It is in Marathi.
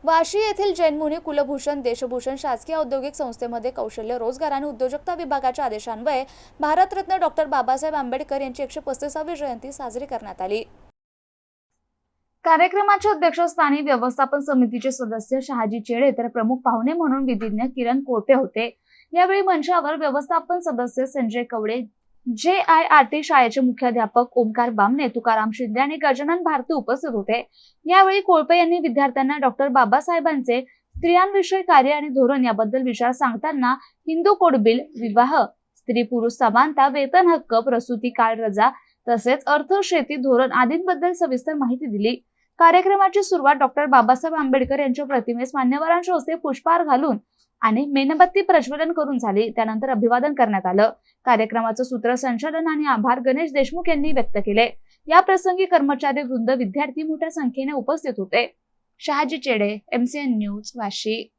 वाशी येथील जैनमुनी कुलभूषण देशभूषण शासकीय औद्योगिक संस्थेमध्ये कौशल्य रोजगार आणि उद्योजकता विभागाच्या आदेशान्वये भारतरत्न डॉ. बाबासाहेब आंबेडकर यांची 135वी जयंती साजरी करण्यात आली। कार्यक्रमाच्या अध्यक्षस्थानी व्यवस्थापन समितीचे सदस्य शहाजी चेडे तर प्रमुख पाहुणे म्हणून विधिज्ञ किरण कोळपे होते। यावेळी मंचावर व्यवस्थापन सदस्य संजय कवडे, JIRT शाळेचे मुख्याध्यापक ओमकार बामणे, तुकाराम शिंदे आणि गजानन भारती उपस्थित होते। यावेळी कोळपे यांनी विद्यार्थ्यांना डॉ. बाबासाहेबांचे स्त्रियांविषयी कार्य आणि धोरण याबद्दल विचार सांगताना हिंदू कोड बिल, विवाह, स्त्री पुरुष समानता, वेतन हक्क, प्रसूती काळ रजा तसेच अर्थ, शेती धोरण आदींबद्दल सविस्तर माहिती दिली। कार्यक्रमाची सुरुवात डॉ. बाबासाहेब आंबेडकर यांच्या प्रतिमेस मान्यवरांच्या हस्ते पुष्पहार घालून आणि मेणबत्ती प्रज्वलन करून झाली। त्यानंतर अभिवादन करण्यात आलं। कार्यक्रमाचं सूत्रसंचालन आणि आभार गणेश देशमुख यांनी व्यक्त केले। या प्रसंगी कर्मचारी वृंद, विद्यार्थी मोठ्या संख्येने उपस्थित होते। शहाजी चेडे, MCN न्यूज, वाशी।